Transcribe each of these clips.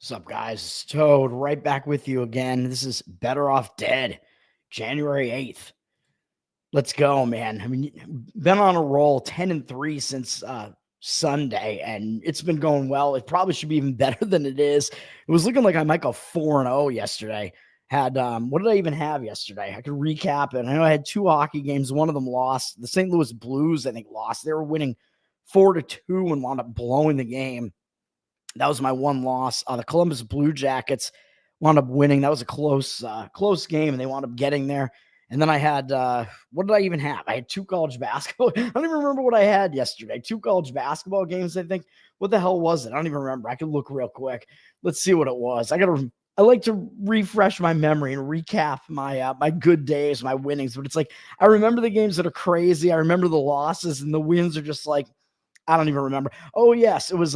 What's up, guys? It's Toad right back with you again. This is Better Off Dead, January 8th. Let's go, man. I mean, been on a roll 10-3 since Sunday, and it's been going well. It probably should be even better than it is. It was looking like I might go 4-0 yesterday. Had what did I even have yesterday? I could recap it. I know I had two hockey games. One of them lost. The St. Louis Blues, I think, lost. They were winning 4-2 and wound up blowing the game. That was my one loss. The Columbus Blue Jackets wound up winning. That was a close game, and they wound up getting there. And then I had, what did I even have? I had two college basketball. I don't even remember what I had yesterday. Two college basketball games, I think. What the hell was it? I don't even remember. I can look real quick. Let's see what it was. I like to refresh my memory and recap my good days, my winnings. But it's like, I remember the games that are crazy. I remember the losses, and the wins are just like, I don't even remember. Oh, yes, it was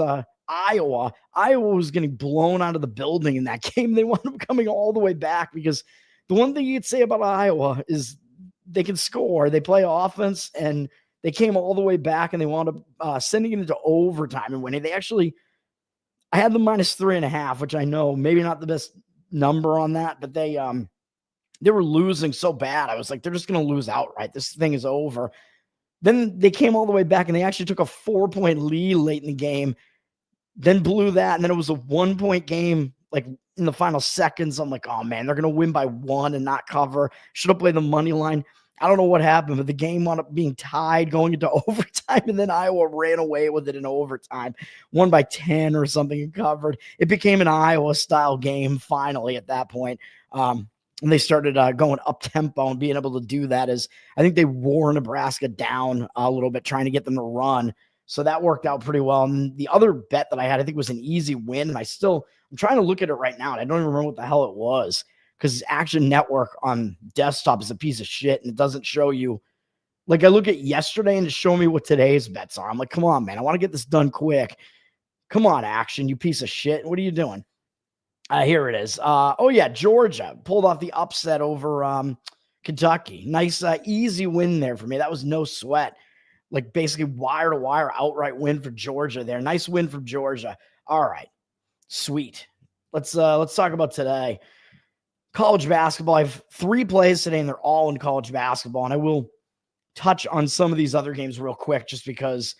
Iowa. Iowa was getting blown out of the building in that game. They wound up coming all the way back because the one thing you could say about Iowa is they can score. They play offense, and they came all the way back, and they wound up sending it into overtime and winning. I had the -3.5, which I know maybe not the best number on that, but they were losing so bad. I was like, they're just going to lose outright. This thing is over. Then they came all the way back, and they actually took a 4-point lead late in the game, then blew that, and then it was a 1-point game, like in the final seconds. I'm like, oh, man, they're going to win by one and not cover. Should have played the money line. I don't know what happened, but the game wound up being tied going into overtime, and then Iowa ran away with it in overtime, won by 10 or something and covered. It became an Iowa-style game finally at that point. And they started going up-tempo and being able to do that as I think they wore Nebraska down a little bit, trying to get them to run. So that worked out pretty well. And the other bet that I had, I think, was an easy win. And I'm trying to look at it right now, and I don't even remember what the hell it was because Action Network on desktop is a piece of shit, and it doesn't show you. Like, I look at yesterday and it's showing me what today's bets are. I'm like, come on, man. I want to get this done quick. Come on, Action, you piece of shit. What are you doing? Here it is. Georgia pulled off the upset over Kentucky. Nice, easy win there for me. That was no sweat. Like, basically wire-to-wire outright win for Georgia there. Nice win from Georgia. All right. Sweet. Let's talk about today. College basketball. I have 3 plays today, and they're all in college basketball. And I will touch on some of these other games real quick just because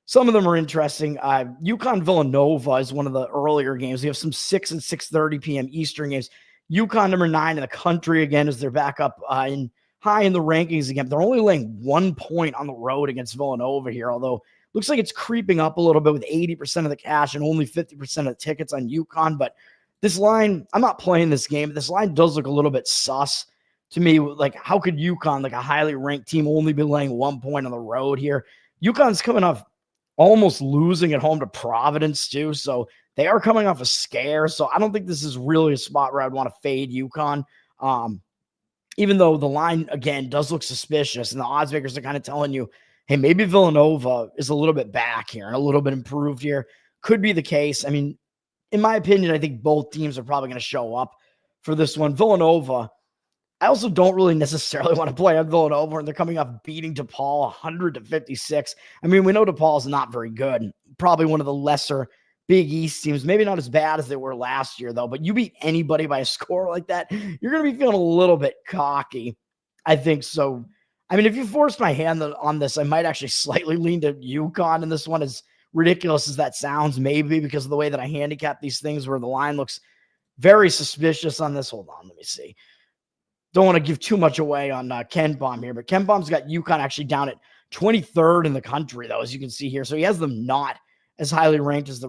some of them are interesting. UConn-Villanova is one of the earlier games. We have some 6 and 6:30 p.m. Eastern games. UConn, number 9 in the country again, as they're back up high in the rankings again. They're only laying 1 point on the road against Villanova here, although looks like it's creeping up a little bit with 80% of the cash and only 50% of the tickets on UConn. But this line, I'm not playing this game, but this line does look a little bit sus to me. Like, how could UConn, like a highly ranked team, only be laying 1 point on the road here? UConn's coming off almost losing at home to Providence too. So they are coming off a scare. So I don't think this is really a spot where I'd want to fade UConn. Even though the line, again, does look suspicious, and the odds makers are kind of telling you, hey, maybe Villanova is a little bit back here and a little bit improved here. Could be the case. I mean, in my opinion, I think both teams are probably going to show up for this one. Villanova, I also don't really necessarily want to play on Villanova, and they're coming off beating DePaul 100-56. I mean, we know DePaul's not very good. Probably one of the lesser Big East teams. Maybe not as bad as they were last year, though. But you beat anybody by a score like that, you're going to be feeling a little bit cocky, I think. So, I mean, if you forced my hand on this, I might actually slightly lean to UConn in this one, as ridiculous as that sounds, maybe because of the way that I handicap these things where the line looks very suspicious on this. Hold on, let me see. Don't want to give too much away on KenPom here, but KenPom's got UConn actually down at 23rd in the country, though, as you can see here. So he has them not as highly ranked as the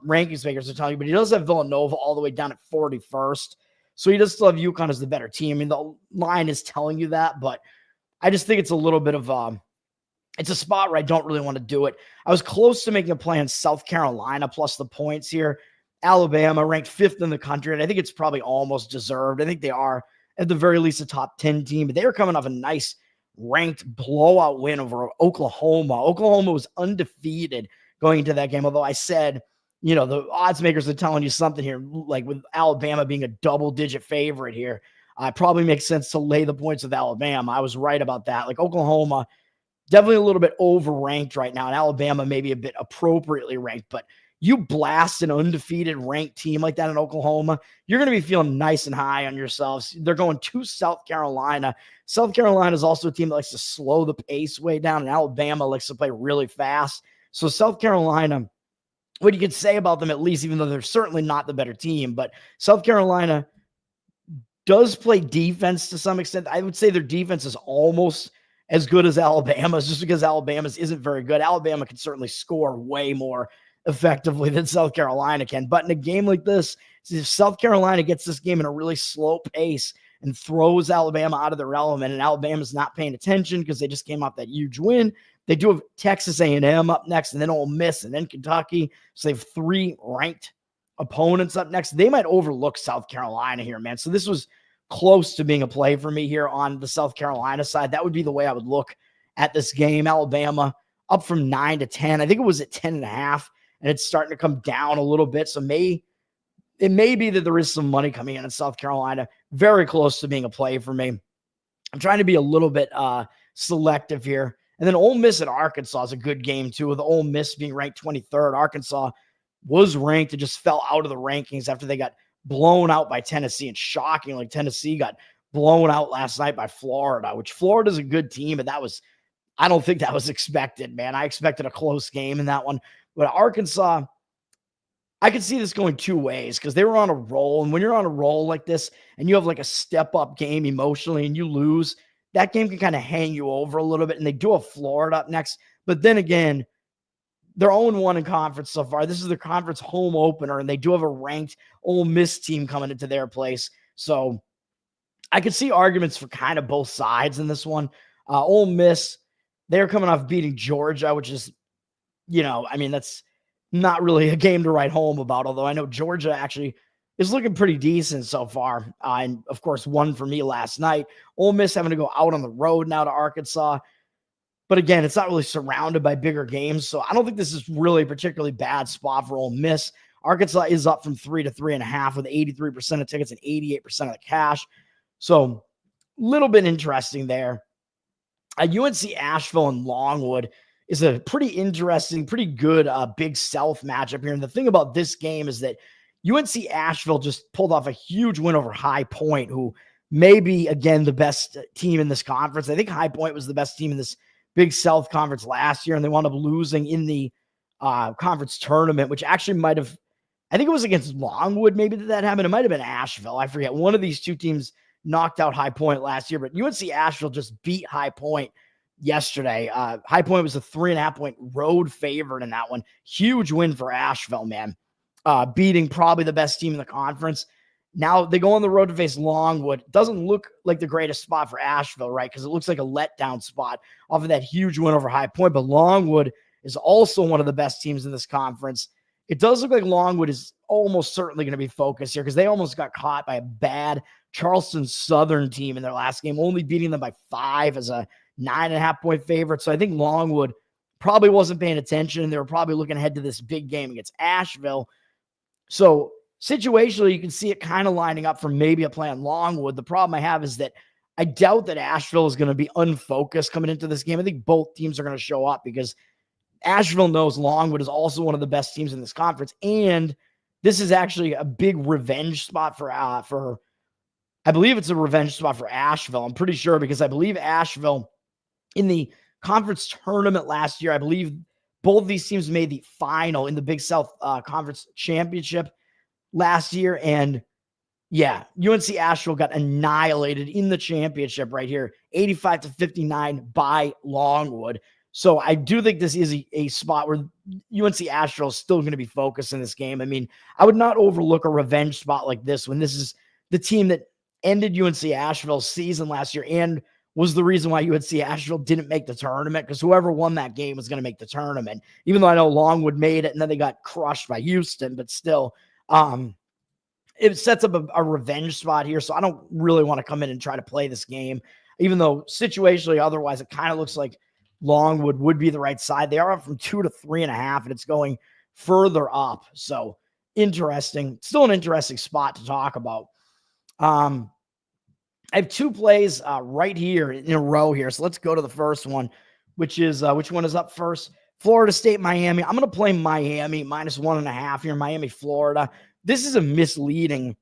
rankings makers are telling you, but he does have Villanova all the way down at 41st. So he does still have UConn as the better team. I mean, the line is telling you that, but I just think it's a little bit of it's a spot where I don't really want to do it. I was close to making a play on South Carolina plus the points here. Alabama ranked 5th in the country, and I think it's probably almost deserved. I think they are at the very least a top 10 team, but they were coming off a nice ranked blowout win over Oklahoma. Oklahoma was undefeated going into that game, although I said, you know, the odds makers are telling you something here, like with Alabama being a double-digit favorite here. It probably makes sense to lay the points with Alabama. I was right about that. Like, Oklahoma, definitely a little bit overranked right now, and Alabama maybe a bit appropriately ranked, but You blast an undefeated ranked team like that in Oklahoma, you're going to be feeling nice and high on yourselves. They're going to South Carolina. South Carolina is also a team that likes to slow the pace way down, and Alabama likes to play really fast. So South Carolina, what you could say about them, at least, even though they're certainly not the better team, but South Carolina does play defense to some extent. I would say their defense is almost as good as Alabama's, just because Alabama's isn't very good. Alabama can certainly score way more effectively than South Carolina can. But in a game like this, if South Carolina gets this game in a really slow pace and throws Alabama out of their element, and Alabama's not paying attention because they just came off that huge win, they do have Texas A&M up next, and then Ole Miss, and then Kentucky. So they have 3 ranked opponents up next. They might overlook South Carolina here, man. So this was close to being a play for me here on the South Carolina side. That would be the way I would look at this game. Alabama up from 9 to 10. I think it was at 10.5, and it's starting to come down a little bit. So it may be that there is some money coming in South Carolina. Very close to being a play for me. I'm trying to be a little bit selective here. And then Ole Miss at Arkansas is a good game too, with Ole Miss being ranked 23rd. Arkansas was ranked and just fell out of the rankings after they got blown out by Tennessee. And shocking, like Tennessee got blown out last night by Florida, which Florida's a good team, but I don't think that was expected, man. I expected a close game in that one. But Arkansas, I could see this going 2 ways because they were on a roll. And when you're on a roll like this and you have like a step up game emotionally and you lose, that game can kind of hang you over a little bit. And they do have Florida up next. But then again, they're 0-1 in conference so far. This is their conference home opener, and they do have a ranked Ole Miss team coming into their place. So I could see arguments for kind of both sides in this one. Ole Miss, they're coming off beating Georgia, which is, that's not really a game to write home about, although I know Georgia actually is looking pretty decent so far. And, of course, won for me last night. Ole Miss having to go out on the road now to Arkansas. But again, it's not really surrounded by bigger games. So I don't think this is really a particularly bad spot for Ole Miss. Arkansas is up from 3 to 3.5 with 83% of tickets and 88% of the cash. So a little bit interesting there. UNC Asheville and Longwood is a pretty interesting, pretty good Big South matchup here. And the thing about this game is that UNC Asheville just pulled off a huge win over High Point, who may be, again, the best team in this conference. I think High Point was the best team in this Big South Conference last year, and they wound up losing in the conference tournament, which actually might have, I think it was against Longwood maybe that happened. It might have been Asheville. I forget. One of these two teams knocked out High Point last year, but UNC Asheville just beat High Point yesterday. High Point was a 3.5-point road favorite in that one. Huge win for Asheville, man. Beating probably the best team in the conference. Now they go on the road to face Longwood. Doesn't look like the greatest spot for Asheville, right? Because it looks like a letdown spot off of that huge win over High Point. But Longwood is also one of the best teams in this conference. It does look like Longwood is almost certainly going to be focused here because they almost got caught by a bad Charleston Southern team in their last game, only beating them by 5 as a 9.5-point favorite. So I think Longwood probably wasn't paying attention, and they were probably looking ahead to this big game against Asheville. So situationally, you can see it kind of lining up for maybe a play on Longwood. The problem I have is that I doubt that Asheville is going to be unfocused coming into this game. I think both teams are going to show up because Asheville knows Longwood is also one of the best teams in this conference. And this is actually a big revenge spot for I believe it's a revenge spot for Asheville. I'm pretty sure because I believe Asheville in the conference tournament last year, I believe both of these teams made the final in the Big South Conference Championship last year. And yeah, UNC Asheville got annihilated in the championship right here, 85-59 by Longwood. So I do think this is a spot where UNC Asheville is still going to be focused in this game. I mean, I would not overlook a revenge spot like this when this is the team that ended UNC Asheville's season last year and was the reason why UNC Asheville didn't make the tournament, because whoever won that game was going to make the tournament, even though I know Longwood made it and then they got crushed by Houston, but still, it sets up a revenge spot here. So I don't really want to come in and try to play this game, even though situationally, otherwise, it kind of looks like Longwood would be the right side. They are up from 2 to 3.5, and it's going further up. So interesting, still an interesting spot to talk about. I have 2 plays right here in a row here. So let's go to the first one, which is which one is up first? Florida State, Miami. I'm going to play Miami -1.5 here. Miami, Florida. This is a misleading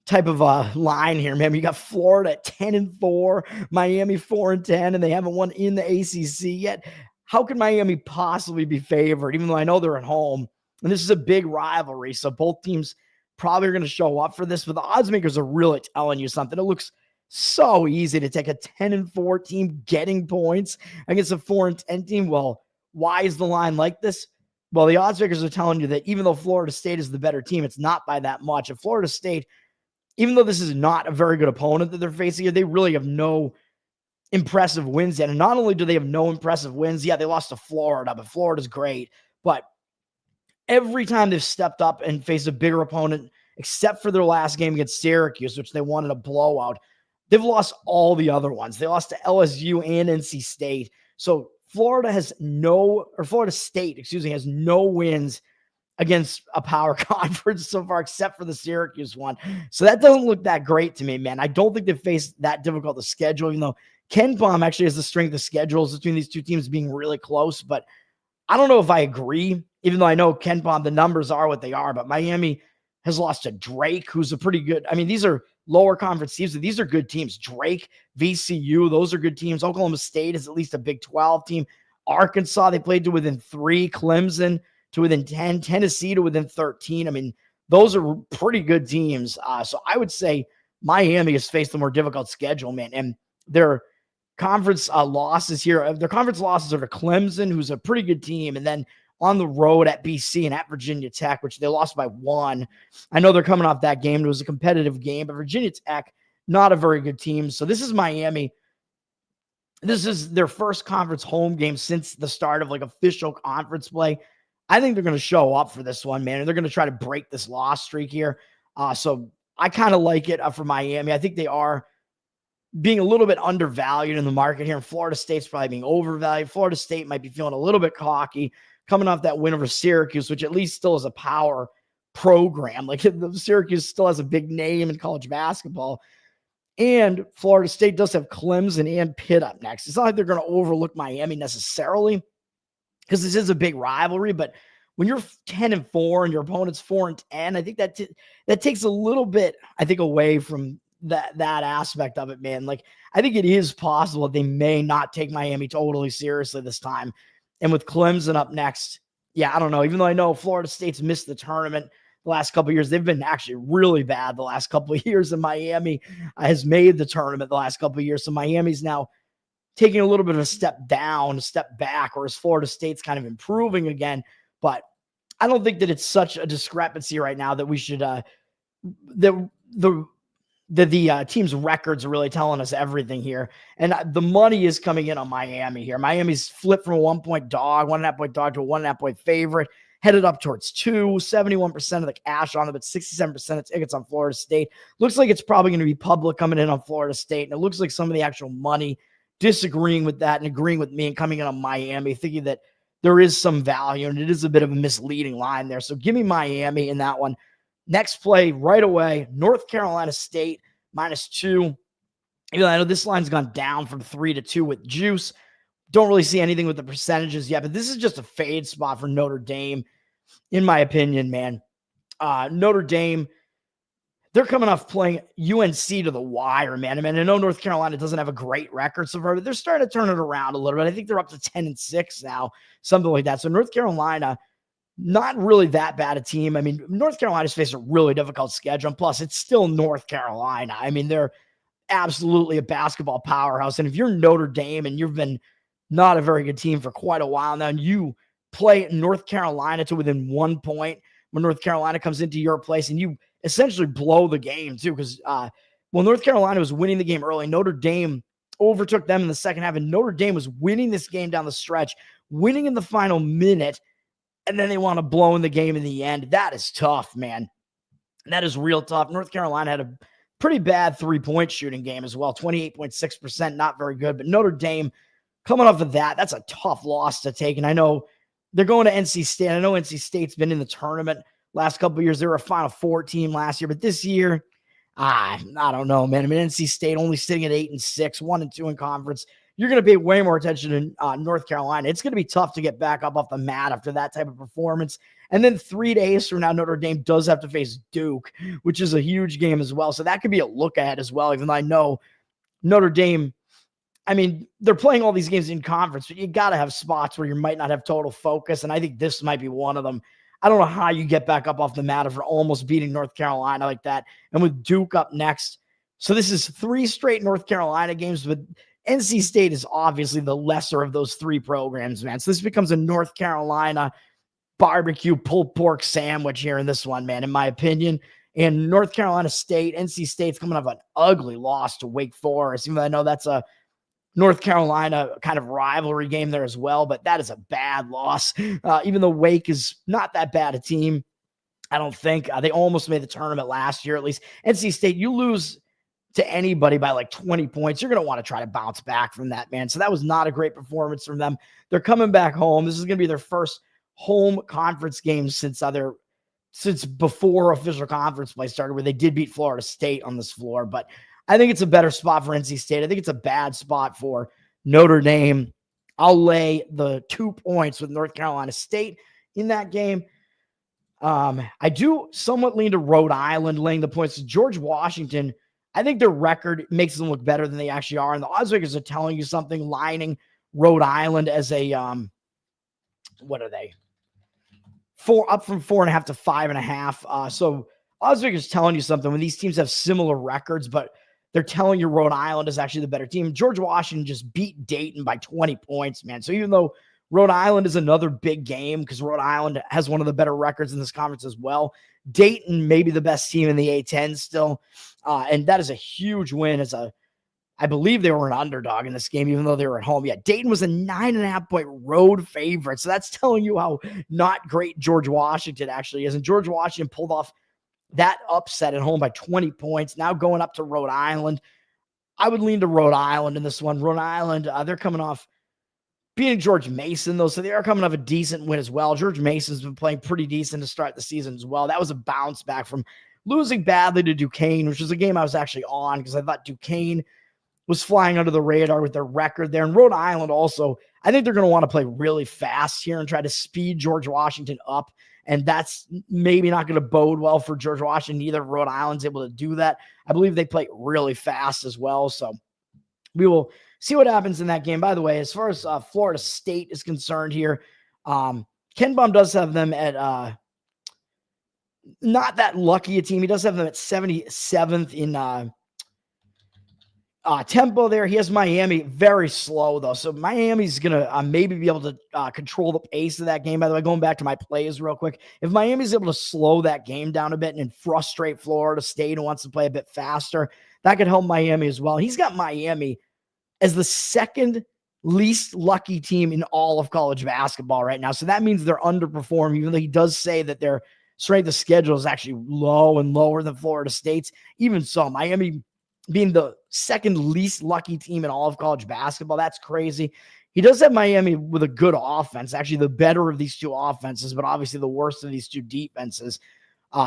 type of line here, man. You got Florida at 10-4, Miami 4-10, and they haven't won in the ACC yet. How can Miami possibly be favored, even though I know they're at home? And this is a big rivalry, so both teams probably are going to show up for this. But the odds makers are really telling you something. It looks so easy to take a 10-4 team getting points against a 4-10 team. Well, why is the line like this? Well, the odds makers are telling you that even though Florida State is the better team, it's not by that much. If Florida State, even though this is not a very good opponent that they're facing here, they really have no impressive wins yet. And not only do they have no impressive wins, yeah, they lost to Florida, but Florida's great. But every time they've stepped up and faced a bigger opponent, except for their last game against Syracuse, which they won in a blowout, they've lost all the other ones. They lost to LSU and NC State. So Florida State, has no wins against a power conference so far, except for the Syracuse one. So that doesn't look that great to me, man. I don't think they've faced that difficult to schedule, even though KenPom actually has the strength of schedules between these two teams being really close. But I don't know if I agree, even though I know KenPom, the numbers are what they are. But Miami has lost to Drake, who's a pretty good, these are lower conference teams. These are good teams. Drake, VCU, those are good teams. Oklahoma State is at least a Big 12 team. Arkansas, they played to within 3. Clemson to within 10, Tennessee to within 13. Those are pretty good teams. So I would say Miami has faced a more difficult schedule, man. And their conference losses here, their conference losses are to Clemson, who's a pretty good team, and then on the road at BC and at Virginia Tech, which they lost by 1. I know they're coming off that game. It was a competitive game, but Virginia Tech, not a very good team. So this is Miami. This is their first conference home game since the start of official conference play. I think they're going to show up for this one, man, and they're going to try to break this loss streak here. So I kind of like it for Miami. I think they are being a little bit undervalued in the market here. And Florida State's probably being overvalued. Florida State might be feeling a little bit cocky coming off that win over Syracuse, which at least still is a power program. Syracuse still has a big name in college basketball. And Florida State does have Clemson and Pitt up next. It's not like they're going to overlook Miami necessarily, because this is a big rivalry. But when you're 10-4 and your opponent's 4-10, I think that takes a little bit, away from that aspect of it, man. I think it is possible that they may not take Miami totally seriously this time. And with Clemson up next, yeah, I don't know. Even though I know Florida State's missed the tournament the last couple of years, they've been actually really bad the last couple of years, and Miami has made the tournament the last couple of years. So Miami's now taking a little bit of a step down, a step back, whereas Florida State's kind of improving again. But I don't think that it's such a discrepancy right now that we should the team's records are really telling us everything here. And the money is coming in on Miami here. Miami's flipped from a 1-point dog, 1.5-point dog to a 1.5-point favorite, headed up towards 2, 71% of the cash on it, but 67% of tickets on Florida State. Looks like it's probably going to be public coming in on Florida State. And it looks like some of the actual money disagreeing with that and agreeing with me and coming in on Miami, thinking that there is some value, and it is a bit of a misleading line there. So give me Miami in that one. Next play right away, North Carolina State -2. I know this line's gone down from 3 to 2 with juice. Don't really see anything with the percentages yet, but this is just a fade spot for Notre Dame, in my opinion, man. Notre Dame, they're coming off playing UNC to the wire, man. I know North Carolina doesn't have a great record so far, but they're starting to turn it around a little bit. I think they're up to 10-6 now, something like that. So North Carolina, not really that bad a team. North Carolina's faced a really difficult schedule. And plus, it's still North Carolina. They're absolutely a basketball powerhouse. And if you're Notre Dame and you've been not a very good team for quite a while now, and you play North Carolina to within 1 point when North Carolina comes into your place, and you essentially blow the game too, because North Carolina was winning the game early, Notre Dame overtook them in the second half, and Notre Dame was winning this game down the stretch, winning in the final minute, and then they want to blow in the game in the end. That is tough, man. That is real tough. North Carolina had a pretty bad 3-point shooting game as well, 28.6%, not very good. But Notre Dame, coming off of that, that's a tough loss to take. And I know they're going to NC State. I know NC State's been in the tournament last couple of years. They were a Final Four team last year. But this year, I don't know, man. NC State only sitting at 8-6, 1-2 in conference. you're going to pay way more attention to North Carolina. It's going to be tough to get back up off the mat after that type of performance. And then 3 days from now, Notre Dame does have to face Duke, which is a huge game as well. So that could be a look ahead as well, even though I know Notre Dame, I mean, they're playing all these games in conference, but you got to have spots where you might not have total focus. And I think this might be one of them. I don't know how you get back up off the mat after almost beating North Carolina like that. And with Duke up next. So this is 3 straight North Carolina games, but NC State is obviously the lesser of those 3 programs, man. So this becomes a North Carolina barbecue pulled pork sandwich here in this one, man, in my opinion. And North Carolina State, NC State's coming off an ugly loss to Wake Forest, even though I know that's a North Carolina kind of rivalry game there as well, but that is a bad loss. Even though Wake is not that bad a team, I don't think. They almost made the tournament last year, at least. NC State, you lose to anybody by like 20 points, you're going to want to try to bounce back from that, man. So that was not a great performance from them. They're coming back home. This is going to be their first home conference game since before official conference play started, where they did beat Florida State on this floor. But I think it's a better spot for NC State. I think it's a bad spot for Notre Dame. I'll lay the 2 points with North Carolina State in that game. I do somewhat lean to Rhode Island laying the points. George Washington, I think their record makes them look better than they actually are. And the odds makers are telling you something, lining Rhode Island as a, what are they? Up from 4.5 to 5.5. So odds makers telling you something when these teams have similar records, but they're telling you Rhode Island is actually the better team. George Washington just beat Dayton by 20 points, man. So even though Rhode Island is another big game because Rhode Island has one of the better records in this conference as well, Dayton may be the best team in the A-10 still. And that is a huge win I believe they were an underdog in this game, even though they were at home. Yeah, Dayton was a 9.5-point road favorite. So that's telling you how not great George Washington actually is. And George Washington pulled off that upset at home by 20 points. Now going up to Rhode Island. I would lean to Rhode Island in this one. Rhode Island, they're coming off beating George Mason, though, so they are coming off a decent win as well. George Mason's been playing pretty decent to start the season as well. That was a bounce back from losing badly to Duquesne, which was a game I was actually on because I thought Duquesne was flying under the radar with their record there. And Rhode Island also, I think they're going to want to play really fast here and try to speed George Washington up. And that's maybe not going to bode well for George Washington either. Rhode Island's able to do that. I believe they play really fast as well. So we will see what happens in that game. By the way, as far as Florida State is concerned here, Ken Baum does have them at not that lucky a team. He does have them at 77th in tempo there. He has Miami very slow, though. So Miami's going to maybe be able to control the pace of that game. By the way, going back to my plays real quick, if Miami's able to slow that game down a bit and frustrate Florida State, who wants to play a bit faster, that could help Miami as well. He's got Miami as the second least lucky team in all of college basketball right now. So that means they're underperforming, even though he does say that their strength of schedule is actually low and lower than Florida State's. Even so, Miami being the second least lucky team in all of college basketball, that's crazy. He does have Miami with a good offense, actually the better of these two offenses, but obviously the worst of these two defenses.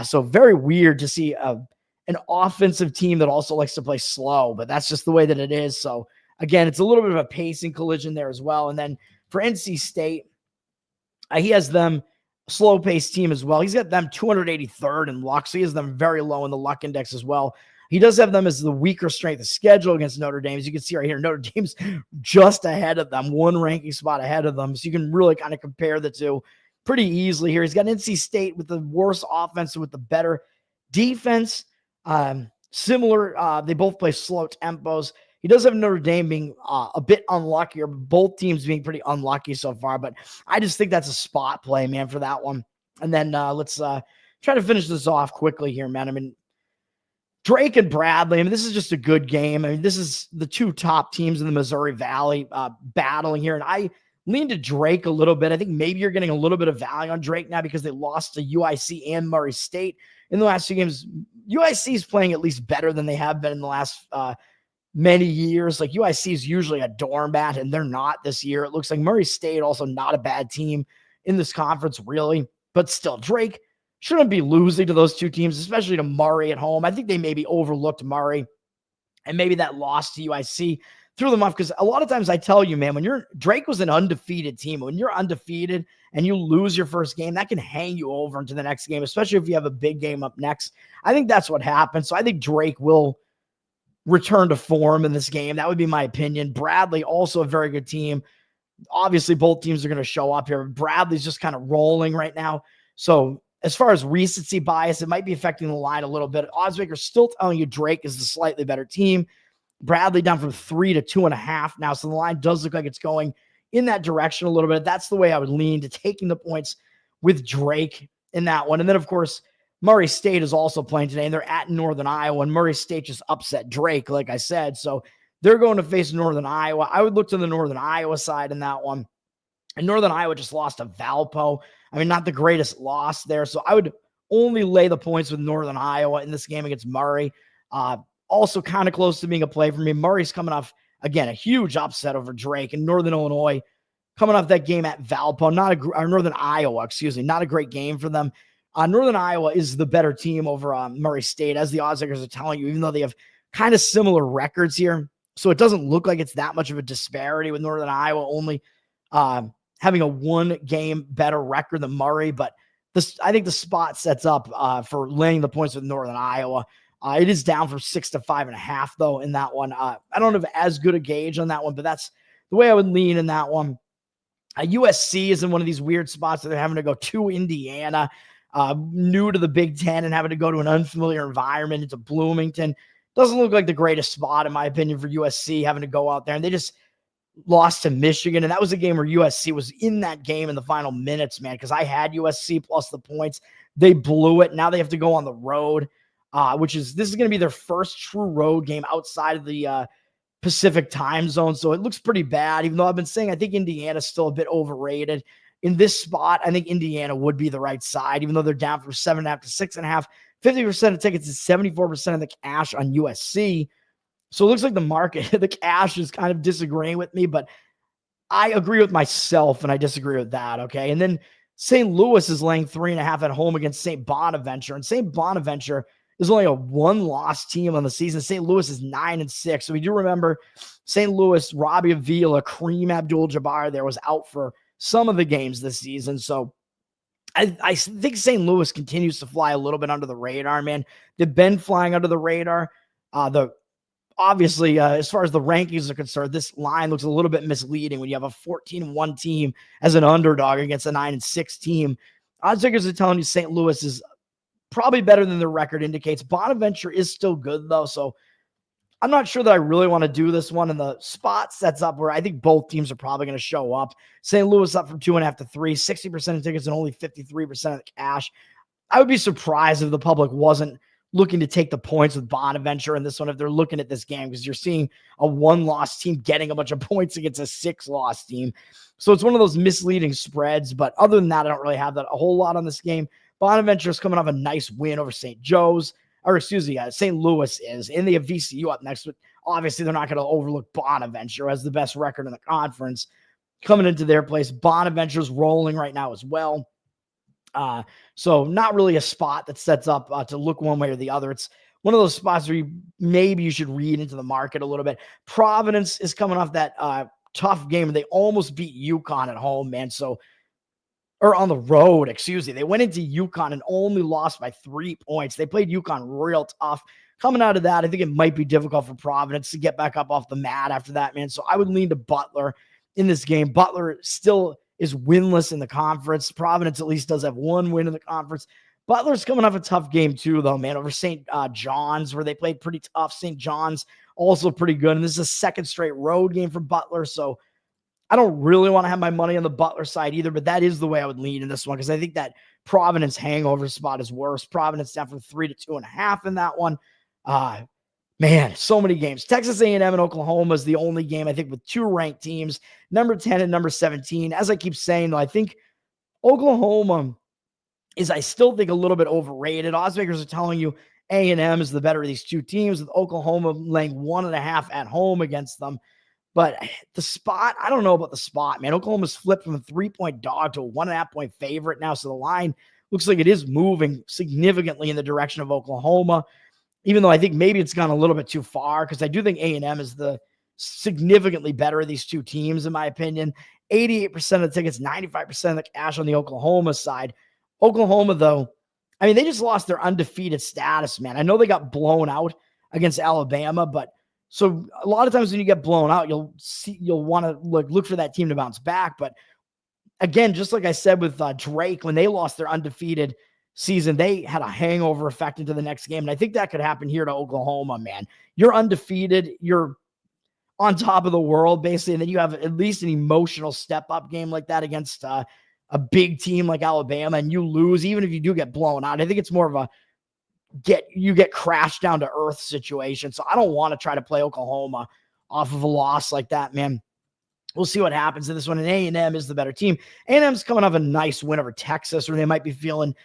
So very weird to see an offensive team that also likes to play slow, but that's just the way that it is. So again, it's a little bit of a pacing collision there as well. And then for NC State, he has them slow-paced team as well. He's got them 283rd in luck, so he has them very low in the luck index as well. He does have them as the weaker strength of schedule against Notre Dame. As you can see right here, Notre Dame's just ahead of them, one ranking spot ahead of them. So you can really kind of compare the two pretty easily here. He's got NC State with the worst offense with the better defense. Similar, they both play slow tempos. He does have Notre Dame being a bit unluckier, both teams being pretty unlucky so far. But I just think that's a spot play, man, for that one. And then let's try to finish this off quickly here, man. I mean, Drake and Bradley, I mean, this is just a good game. I mean, this is the two top teams in the Missouri Valley battling here. And I lean to Drake a little bit. I think maybe you're getting a little bit of value on Drake now because they lost to UIC and Murray State in the last two games. UIC is playing at least better than they have been in the last many years. Like UIC is usually a doormat, and they're not this year. It looks like Murray State also not a bad team in this conference, really. But still, Drake shouldn't be losing to those two teams, especially to Murray at home. I think they maybe overlooked Murray, and maybe that loss to UIC threw them off because a lot of times I tell you, man, when Drake was an undefeated team, when you're undefeated and you lose your first game, that can hang you over into the next game, especially if you have a big game up next. I think that's what happened. So I think Drake will return to form in this game. That would be my opinion. Bradley, also a very good team. Obviously, both teams are going to show up here. Bradley's just kind of rolling right now. So as far as recency bias, it might be affecting the line a little bit. Oddsmaker's still telling you Drake is the slightly better team. Bradley down from 3 to 2.5 now. So the line does look like it's going in that direction a little bit. That's the way I would lean to taking the points with Drake in that one. And then, of course, Murray State is also playing today, and they're at Northern Iowa, and Murray State just upset Drake, like I said. So they're going to face Northern Iowa. I would look to the Northern Iowa side in that one. And Northern Iowa just lost to Valpo. I mean, not the greatest loss there. So I would only lay the points with Northern Iowa in this game against Murray. Also kind of close to being a play for me. Murray's coming off, again, a huge upset over Drake, and Northern Illinois coming off that game at Valpo. Northern Iowa, excuse me, not a great game for them. Northern Iowa is the better team over Murray State, as the oddsmakers are telling you, even though they have kind of similar records here. So it doesn't look like it's that much of a disparity with Northern Iowa only having a one-game better record than Murray. But I think the spot sets up for laying the points with Northern Iowa. It is down from 6 to 5.5, though, in that one. I don't have as good a gauge on that one, but that's the way I would lean in that one. USC is in one of these weird spots that they're having to go to Indiana. New to the Big Ten and having to go to an unfamiliar environment into Bloomington. Doesn't look like the greatest spot, in my opinion, for USC having to go out there. And they just lost to Michigan. And that was a game where USC was in that game in the final minutes, man, because I had USC plus the points. They blew it. Now they have to go on the road, this is going to be their first true road game outside of the Pacific time zone. So it looks pretty bad, even though I've been saying I think Indiana's still a bit overrated. In this spot, I think Indiana would be the right side, even though they're down from 7.5 to 6.5. 50% of tickets is 74% of the cash on USC. So it looks like the market, the cash is kind of disagreeing with me, but I agree with myself and I disagree with that. Okay. And then St. Louis is laying 3.5 at home against St. Bonaventure, and St. Bonaventure is only a one-loss team on the season. St. Louis is 9-6. So we do remember St. Louis, Robbie Avila, Kareem Abdul-Jabbar there was out for some of the games this season. So I think St. Louis continues to fly a little bit under the radar, man. They've been flying under the radar. Obviously, as far as the rankings are concerned, this line looks a little bit misleading when you have a 14-1 team as an underdog against a 9-6 team. Oddsmakers are telling you St. Louis is probably better than their record indicates. Bonaventure is still good, though, so I'm not sure that I really want to do this one. And the spot sets up where I think both teams are probably going to show up. St. Louis up from 2.5 to 3, 60% of tickets and only 53% of the cash. I would be surprised if the public wasn't looking to take the points with Bonaventure in this one if they're looking at this game, because you're seeing a one-loss team getting a bunch of points against a 6-loss team. So it's one of those misleading spreads. But other than that, I don't really have that a whole lot on this game. Bonaventure is coming off a nice win over St. Louis is, and they have VCU up next, but obviously they're not going to overlook Bonaventure, who has the best record in the conference, coming into their place. Bonaventure's rolling right now as well. So not really a spot that sets up to look one way or the other. It's one of those spots where maybe you should read into the market a little bit. Providence is coming off that tough game. They almost beat UConn at home, man. Or on the road, excuse me. They went into UConn and only lost by 3 points. They played UConn real tough. Coming out of that, I think it might be difficult for Providence to get back up off the mat after that, man. So I would lean to Butler in this game. Butler still is winless in the conference. Providence at least does have one win in the conference. Butler's coming off a tough game too, though, man, over St. John's, where they played pretty tough. St. John's also pretty good. And this is a second straight road game for Butler. So I don't really want to have my money on the Butler side either, but that is the way I would lean in this one, because I think that Providence hangover spot is worse. Providence down from 3 to 2.5 in that one. Man, so many games. Texas A&M and Oklahoma is the only game, I think, with two ranked teams, number 10 and number 17. As I keep saying, though, I think Oklahoma is, I still think, a little bit overrated. Oddsmakers are telling you A&M is the better of these two teams, with Oklahoma laying 1.5 at home against them. But the spot, I don't know about the spot, man. Oklahoma's flipped from a 3-point dog to a 1.5-point favorite now. So the line looks like it is moving significantly in the direction of Oklahoma, even though I think maybe it's gone a little bit too far, because I do think A&M is the significantly better of these two teams, in my opinion. 88% of the tickets, 95% of the cash on the Oklahoma side. Oklahoma, though, I mean, they just lost their undefeated status, man. I know they got blown out against Alabama, but so a lot of times when you get blown out, you'll want to look for that team to bounce back. But again, just like I said with Drake, when they lost their undefeated season, they had a hangover effect into the next game. And I think that could happen here to Oklahoma, man. You're undefeated. You're on top of the world, basically. And then you have at least an emotional step-up game like that against a big team like Alabama, and you lose, even if you do get blown out. I think it's more of a get crashed down to earth situation. So I don't want to try to play Oklahoma off of a loss like that, man. We'll see what happens in this one. And A&M is the better team. A&M's coming off a nice win over Texas, where they might be feeling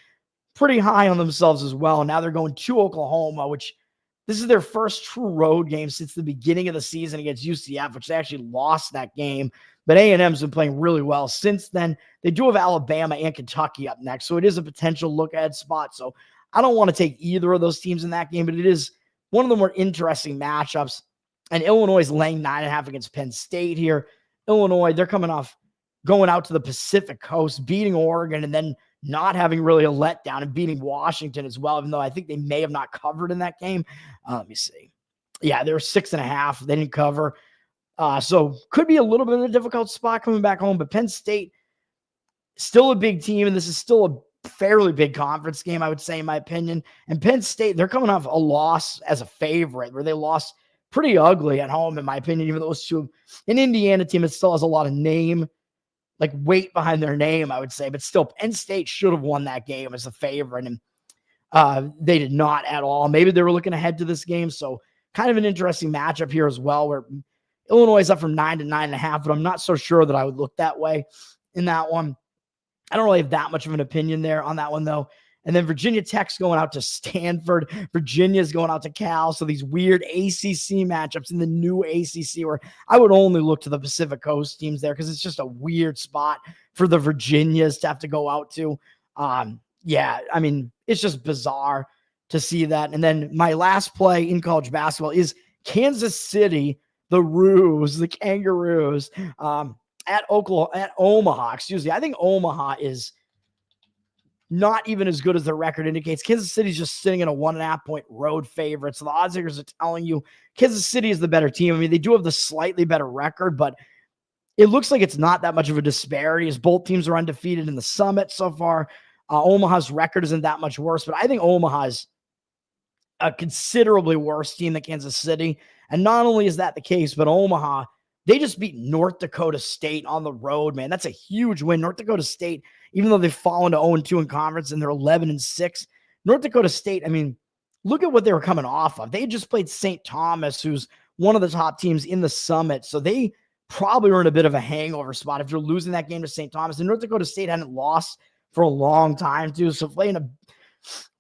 pretty high on themselves as well. Now they're going to Oklahoma, which this is their first true road game since the beginning of the season against UCF, which they actually lost that game. But A&M's been playing really well since then. They do have Alabama and Kentucky up next, so it is a potential look-ahead spot. So I don't want to take either of those teams in that game, but it is one of the more interesting matchups. And Illinois is laying 9.5 against Penn State here. Illinois, they're coming off going out to the Pacific Coast, beating Oregon, and then not having really a letdown and beating Washington as well, even though I think they may have not covered in that game. Let me see. Yeah, they were 6.5. They didn't cover. So could be a little bit of a difficult spot coming back home, but Penn State, still a big team, and this is still a fairly big conference game, I would say, in my opinion. And Penn State, they're coming off a loss as a favorite, where they lost pretty ugly at home, in my opinion, even though it was to an Indiana team that still has a lot of name, like weight behind their name, I would say. But still, Penn State should have won that game as a favorite, and they did not at all. Maybe they were looking ahead to this game, so kind of an interesting matchup here as well, where Illinois is up from 9 to 9.5, but I'm not so sure that I would look that way in that one. I don't really have that much of an opinion there on that one, though. And then Virginia Tech's going out to Stanford. Virginia's going out to Cal. So these weird ACC matchups in the new ACC, where I would only look to the Pacific Coast teams there, because it's just a weird spot for the Virginias to have to go out to. Yeah, I mean, it's just bizarre to see that. And then my last play in college basketball is Kansas City, the Kangaroos, at Omaha. Excuse me. I think Omaha is not even as good as the record indicates. Kansas City's just sitting in a 1.5 point road favorite. So the odds makers are telling you Kansas City is the better team. I mean, they do have the slightly better record, but it looks like it's not that much of a disparity, as both teams are undefeated in the Summit so far. Omaha's record isn't that much worse, but I think Omaha's a considerably worse team than Kansas City. And not only is that the case, but Omaha, they just beat North Dakota State on the road, man. That's a huge win. North Dakota State, even though they've fallen to 0-2 in conference and they're 11-6, North Dakota State, I mean, look at what they were coming off of. They just played St. Thomas, who's one of the top teams in the Summit. So they probably were in a bit of a hangover spot if you're losing that game to St. Thomas. And North Dakota State hadn't lost for a long time, too. So playing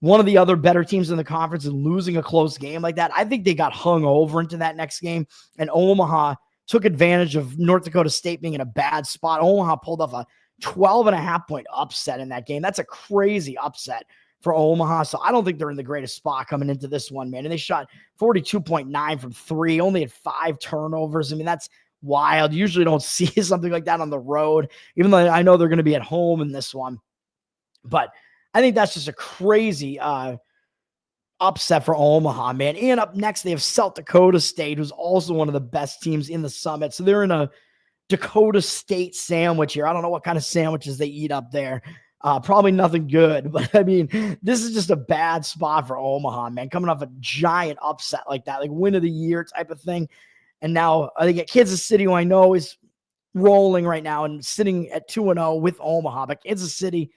one of the other better teams in the conference and losing a close game like that, I think they got hung over into that next game. And Omaha took advantage of North Dakota State being in a bad spot. Omaha pulled off a 12.5 point upset in that game. That's a crazy upset for Omaha. So I don't think they're in the greatest spot coming into this one, man. And they shot 42.9 from three, only had 5 turnovers. I mean, that's wild. You usually don't see something like that on the road, even though I know they're going to be at home in this one. But I think that's just a crazy upset for Omaha, man. And up next, they have South Dakota State, who's also one of the best teams in the Summit. So they're in a Dakota State sandwich here. I don't know what kind of sandwiches they eat up there. Probably nothing good. But, I mean, this is just a bad spot for Omaha, man. Coming off a giant upset like that, like win of the year type of thing. And now they get Kansas City, who I know is rolling right now and sitting at 2-0 with Omaha. But Kansas City,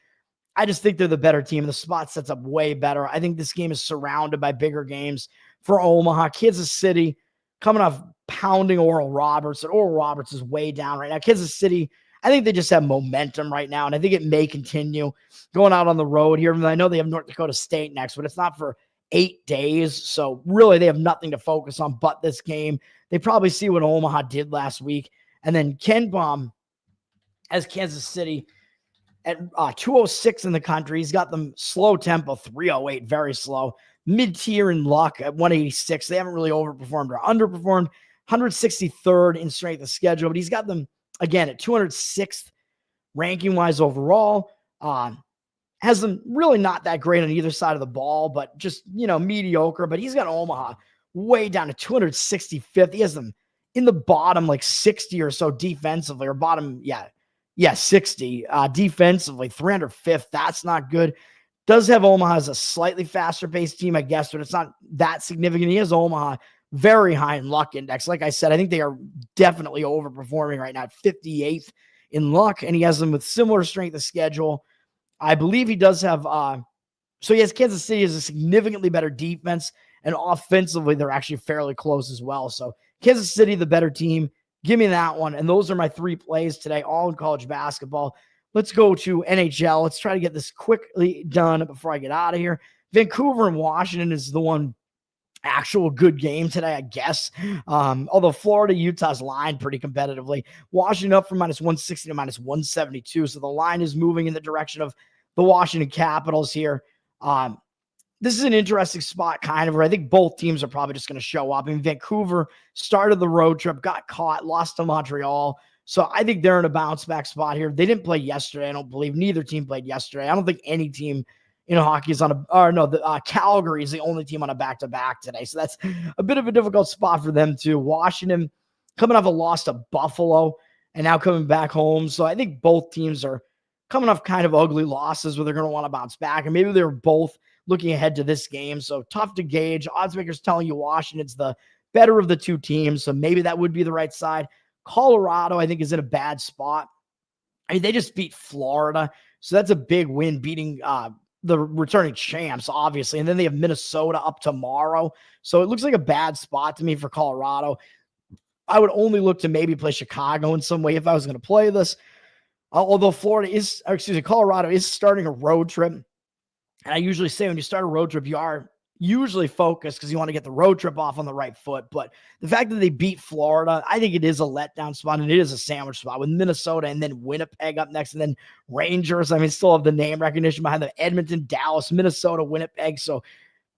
I just think they're the better team. The spot sets up way better. I think this game is surrounded by bigger games for Omaha. Kansas City coming off pounding Oral Roberts, and Oral Roberts is way down right now. Kansas City, I think they just have momentum right now, and I think it may continue going out on the road here. I know they have North Dakota State next, but it's not for 8 days. So really they have nothing to focus on but this game. They probably see what Omaha did last week. And then Ken Baum has Kansas City at 206 in the country. He's got them slow tempo, 308, very slow. Mid-tier in luck at 186. They haven't really overperformed or underperformed. 163rd in strength of schedule, but he's got them, again, at 206th ranking-wise overall. Has them really not that great on either side of the ball, but just, mediocre. But he's got Omaha way down to 265th. He has them in the bottom, like 60 or so defensively, or bottom, 60 defensively, 305th. That's not good. Does have Omaha as a slightly faster paced team, I guess, but it's not that significant. He has Omaha very high in luck index. Like I said, I think they are definitely overperforming right now at 58th in luck, and he has them with similar strength of schedule. I believe he does have, so he has Kansas City as a significantly better defense, and offensively, they're actually fairly close as well. So Kansas City, the better team. Give me that one. And those are my 3 plays today, all in college basketball. Let's go to NHL. Let's try to get this quickly done before I get out of here. Vancouver and Washington is the one actual good game today, I guess. Although Florida, Utah's line pretty competitively. Washington up from -160 to -172. So the line is moving in the direction of the Washington Capitals here. This is an interesting spot, kind of, where I think both teams are probably just going to show up. I mean, Vancouver started the road trip, got caught, lost to Montreal. So I think they're in a bounce back spot here. They didn't play yesterday. I don't believe neither team played yesterday. I don't think any team in hockey is on Calgary is the only team on a back-to-back today. So that's a bit of a difficult spot for them too. Washington coming off a loss to Buffalo and now coming back home. So I think both teams are coming off kind of ugly losses where they're going to want to bounce back. And maybe they're both looking ahead to this game. So tough to gauge. Oddsmakers telling you Washington's the better of the two teams. So maybe that would be the right side. Colorado, I think, is in a bad spot. I mean, they just beat Florida. So that's a big win, beating the returning champs, obviously. And then they have Minnesota up tomorrow. So it looks like a bad spot to me for Colorado. I would only look to maybe play Chicago in some way if I was going to play this. Although Colorado is starting a road trip. And I usually say when you start a road trip, you are usually focused because you want to get the road trip off on the right foot. But the fact that they beat Florida, I think it is a letdown spot, and it is a sandwich spot with Minnesota and then Winnipeg up next, and then Rangers. I mean, still have the name recognition behind them. Edmonton, Dallas, Minnesota, Winnipeg. So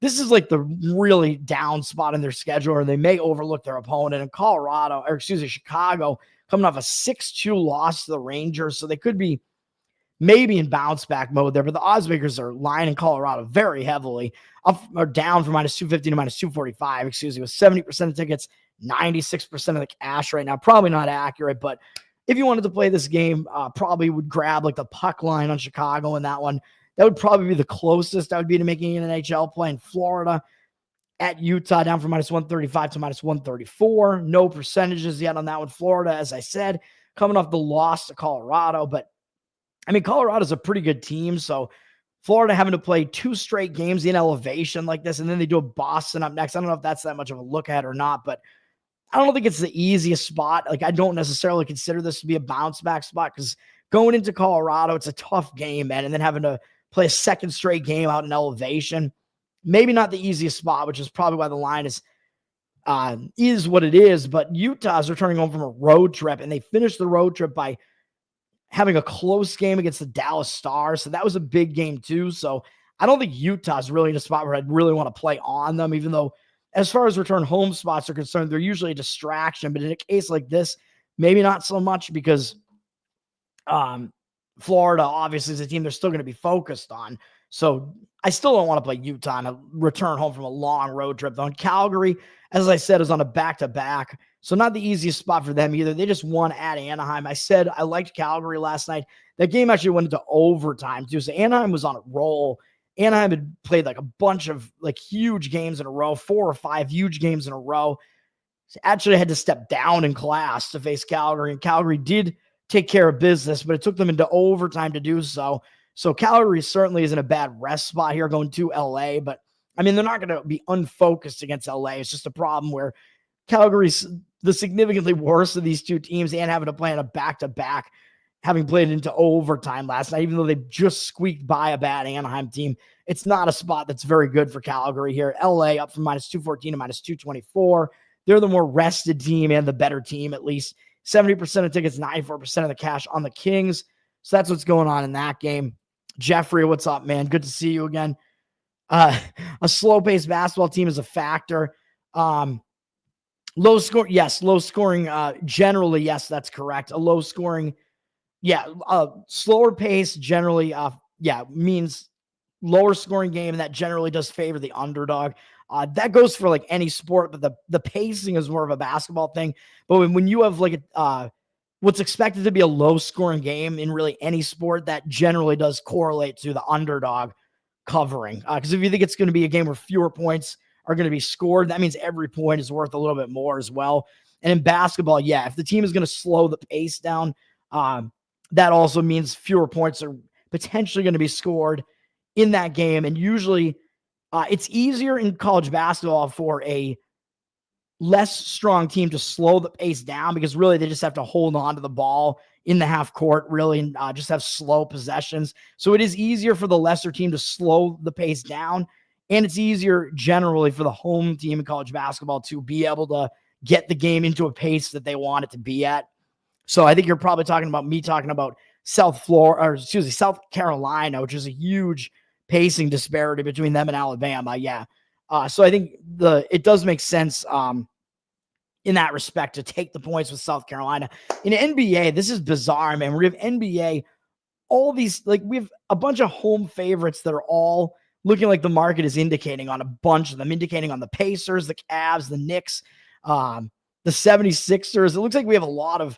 this is like the really down spot in their schedule, or they may overlook their opponent. And Chicago coming off a 6-2 loss to the Rangers. So they could be maybe in bounce back mode there, but the oddsmakers are lining Colorado very heavily, up or down from -250 to -245, with 70% of tickets, 96% of the cash right now. Probably not accurate, but if you wanted to play this game, probably would grab like the puck line on Chicago in that one. That would probably be the closest I would be to making an NHL play. In Florida at Utah, down from -135 to -134. No percentages yet on that one. Florida, as I said, coming off the loss to Colorado, but I mean, Colorado's a pretty good team, so Florida having to play 2 straight games in elevation like this, and then they do a Boston up next. I don't know if that's that much of a look ahead or not, but I don't think it's the easiest spot. Like, I don't necessarily consider this to be a bounce back spot because going into Colorado, it's a tough game, man, and then having to play a second straight game out in elevation, maybe not the easiest spot, which is probably why the line is what it is. But Utah's returning home from a road trip, and they finished the road trip by having a close game against the Dallas Stars. So that was a big game too. So I don't think Utah's really in a spot where I'd really want to play on them, even though as far as return home spots are concerned, they're usually a distraction. But in a case like this, maybe not so much, because Florida obviously is a team they're still going to be focused on. So I still don't want to play Utah and return home from a long road trip. Though in Calgary, as I said, is on a back-to-back. So not the easiest spot for them either. They just won at Anaheim. I said I liked Calgary last night. That game actually went into overtime too. So Anaheim was on a roll. Anaheim had played like a bunch of like huge games in a row, 4 or 5 huge games in a row. So actually had to step down in class to face Calgary. And Calgary did take care of business, but it took them into overtime to do so. So Calgary certainly isn't a bad rest spot here going to LA, but I mean, they're not going to be unfocused against LA. It's just a problem where Calgary's the significantly worse of these two teams and having to play on a back-to-back, having played into overtime last night, even though they just squeaked by a bad Anaheim team. It's not a spot that's very good for Calgary here. LA up from -214 to -224. They're the more rested team and the better team, at least. 70% of tickets, 94% of the cash on the Kings. So that's what's going on in that game. Jeffrey, what's up, man? Good to see you again. A slow-paced basketball team is a factor. Low score, yes. Low scoring, generally, yes, that's correct. A low scoring, yeah, slower pace generally, yeah, means lower scoring game, and that generally does favor the underdog. That goes for like any sport, but the pacing is more of a basketball thing. But when you have like what's expected to be a low scoring game in really any sport, that generally does correlate to the underdog covering. Because if you think it's going to be a game where fewer points are going to be scored, that means every point is worth a little bit more as well. And in basketball, yeah, if the team is going to slow the pace down, that also means fewer points are potentially going to be scored in that game. And usually it's easier in college basketball for a less strong team to slow the pace down because really they just have to hold on to the ball in the half court, really, and just have slow possessions. So it is easier for the lesser team to slow the pace down. And it's easier generally for the home team in college basketball to be able to get the game into a pace that they want it to be at. So I think you're probably talking about me talking about South Carolina, which is a huge pacing disparity between them and Alabama. Yeah. So I think it does make sense in that respect to take the points with South Carolina. In NBA, this is bizarre, man. We have NBA, all these, like we have a bunch of home favorites that are all looking like the market is indicating on a bunch of them, indicating on the Pacers, the Cavs, the Knicks, the 76ers. It looks like we have a lot of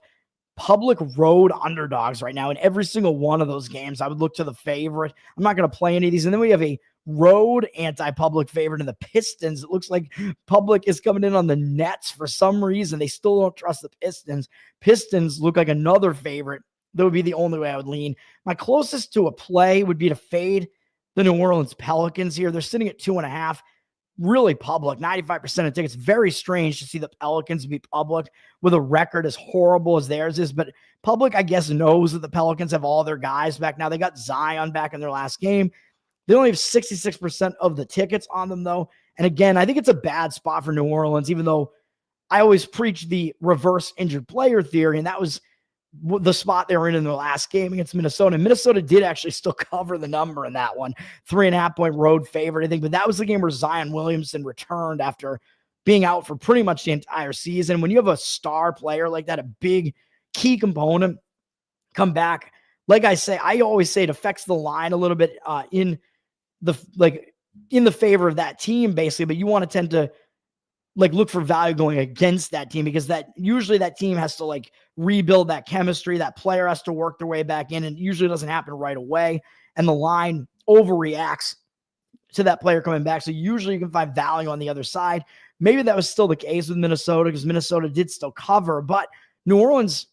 public road underdogs right now in every single one of those games. I would look to the favorite. I'm not going to play any of these. And then we have a road anti-public favorite in the Pistons. It looks like public is coming in on the Nets for some reason. They still don't trust the Pistons. Pistons look like another favorite. That would be the only way I would lean. My closest to a play would be to fade the New Orleans Pelicans here. They're sitting at 2.5. Really public, 95% of tickets. Very strange to see the Pelicans be public with a record as horrible as theirs is. But public, I guess, knows that the Pelicans have all their guys back now. They got Zion back in their last game. They only have 66% of the tickets on them, though. And again, I think it's a bad spot for New Orleans, even though I always preach the reverse injured player theory, and that was the spot they were in the last game against Minnesota. And Minnesota did actually still cover the number in that one. 3.5-point road favorite, I think. But that was the game where Zion Williamson returned after being out for pretty much the entire season. When you have a star player like that, a big key component, come back, like I always say it affects the line a little bit in the favor of that team, basically. But you want to tend to look for value going against that team because that usually that team has to rebuild that chemistry. That player has to work their way back in, and it usually doesn't happen right away. And the line overreacts to that player coming back. So usually you can find value on the other side. Maybe that was still the case with Minnesota because Minnesota did still cover, but New Orleans,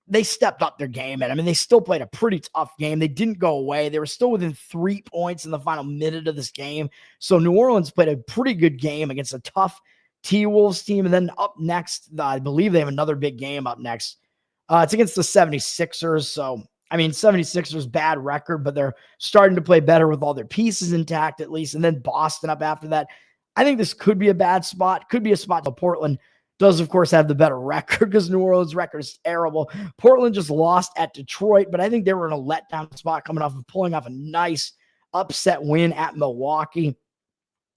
they stepped up their game. And I mean, they still played a pretty tough game. They didn't go away. They were still within 3 points in the final minute of this game. So New Orleans played a pretty good game against a tough T-Wolves team. And then up next, I believe they have another big game up next. It's against the 76ers. So, I mean, 76ers, bad record, but they're starting to play better with all their pieces intact, at least. And then Boston up after that. I think this could be a bad spot. Could be a spot to Portland. Does, of course, have the better record because New Orleans' record is terrible. Portland just lost at Detroit, but I think they were in a letdown spot coming off of pulling off a nice upset win at Milwaukee.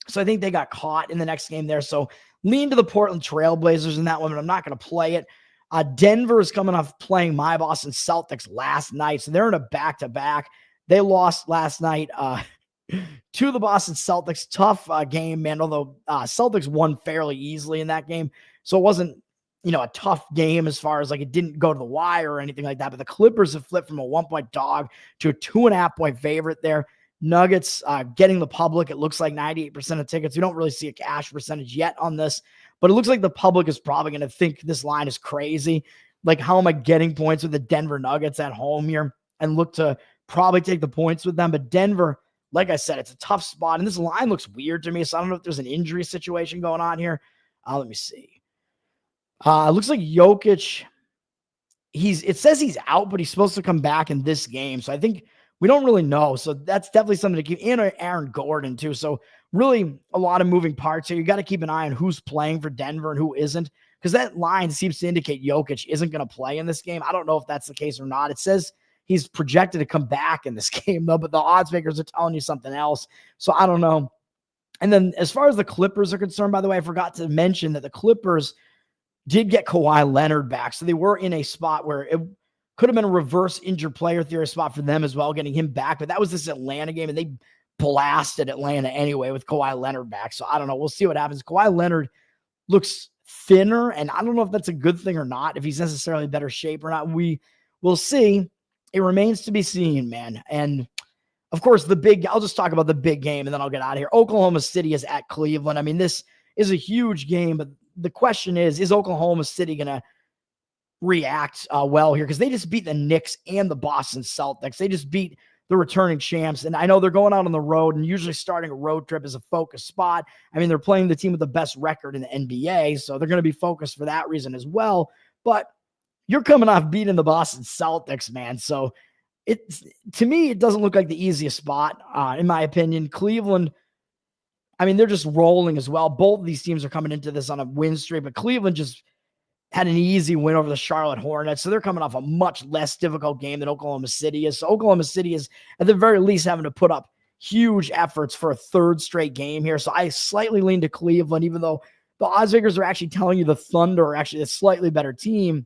So I think they got caught in the next game there. So lean to the Portland Trailblazers in that one, but I'm not going to play it. Denver is coming off playing my Boston Celtics last night. So they're in a back-to-back. They lost last night to the Boston Celtics. Tough game, man, although Celtics won fairly easily in that game. So it wasn't, a tough game as far as it didn't go to the wire or anything like that. But the Clippers have flipped from a 1-point dog to a 2.5-point favorite there. Nuggets getting the public. It looks like 98% of tickets. We don't really see a cash percentage yet on this, but it looks like the public is probably going to think this line is crazy. How am I getting points with the Denver Nuggets at home here and look to probably take the points with them? But Denver, like I said, it's a tough spot. And this line looks weird to me. So I don't know if there's an injury situation going on here. Let me see. It looks like Jokic, it says he's out, but he's supposed to come back in this game. So I think we don't really know. So that's definitely something to keep. And Aaron Gordon too. So really a lot of moving parts here. You got to keep an eye on who's playing for Denver and who isn't, because that line seems to indicate Jokic isn't going to play in this game. I don't know if that's the case or not. It says he's projected to come back in this game though, but the odds makers are telling you something else. So I don't know. And then as far as the Clippers are concerned, by the way, I forgot to mention that the Clippers did get Kawhi Leonard back. So they were in a spot where it could have been a reverse injured player theory spot for them as well, getting him back. But that was this Atlanta game, and they blasted Atlanta anyway with Kawhi Leonard back. So I don't know. We'll see what happens. Kawhi Leonard looks thinner, and I don't know if that's a good thing or not, if he's necessarily in better shape or not. We will see. It remains to be seen, man. And of course, I'll just talk about the big game and then I'll get out of here. Oklahoma City is at Cleveland. I mean, this is a huge game, but the question is Oklahoma City going to react well here? Because they just beat the Knicks and the Boston Celtics. They just beat the returning champs. And I know they're going out on the road, and usually starting a road trip is a focus spot. I mean, they're playing the team with the best record in the NBA, so they're going to be focused for that reason as well. But you're coming off beating the Boston Celtics, man. So to me, it doesn't look like the easiest spot, in my opinion. Cleveland, I mean, they're just rolling as well. Both of these teams are coming into this on a win streak, but Cleveland just had an easy win over the Charlotte Hornets. So they're coming off a much less difficult game than Oklahoma City is. So Oklahoma City is, at the very least, having to put up huge efforts for a third straight game here. So I slightly lean to Cleveland, even though the odds makers are actually telling you the Thunder are actually a slightly better team.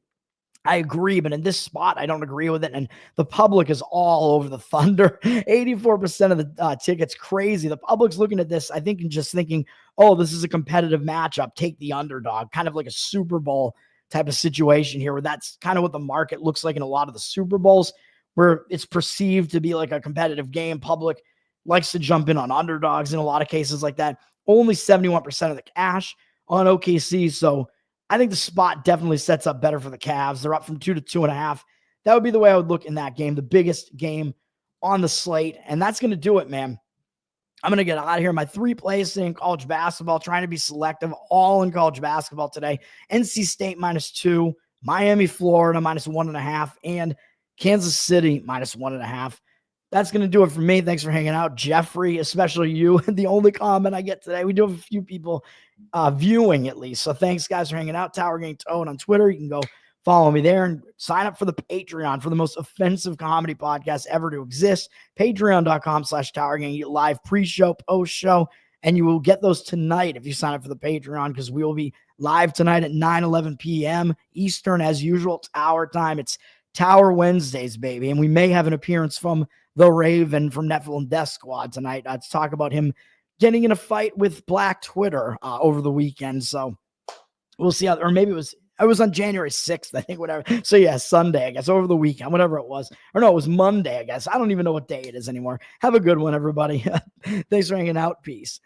I agree, but in this spot, I don't agree with it. And the public is all over the Thunder. 84% of the tickets, crazy. The public's looking at this, I think, and just thinking, oh, this is a competitive matchup. Take the underdog, kind of like a Super Bowl type of situation here, where that's kind of what the market looks like in a lot of the Super Bowls, where it's perceived to be like a competitive game. Public likes to jump in on underdogs in a lot of cases like that. Only 71% of the cash on OKC. So I think the spot definitely sets up better for the Cavs. They're up from 2 to 2.5. That would be the way I would look in that game, the biggest game on the slate. And that's going to do it, man. I'm going to get out of here. My 3 plays in college basketball, trying to be selective, all in college basketball today. NC State -2, Miami, Florida -1.5, and Kansas City -1.5. That's going to do it for me. Thanks for hanging out, Jeffrey, especially you. The only comment I get today. We do have a few people viewing at least. So thanks, guys, for hanging out. Tower Gang Toad on Twitter. You can go follow me there and sign up for the Patreon for the most offensive comedy podcast ever to exist. Patreon.com/Tower Gang. You get live pre-show, post-show, and you will get those tonight if you sign up for the Patreon, because we will be live tonight at 9:11 p.m. Eastern as usual. It's our time. It's Tower Wednesdays, baby. And we may have an appearance from the Raven from Netflix and Death Squad tonight to talk about him getting in a fight with Black Twitter over the weekend. So we'll see how, or maybe it was on January 6th, I think, whatever. So yeah, Sunday, I guess, over the weekend, whatever it was. Or no, it was Monday, I guess. I don't even know what day it is anymore. Have a good one, everybody. Thanks for hanging out. Peace.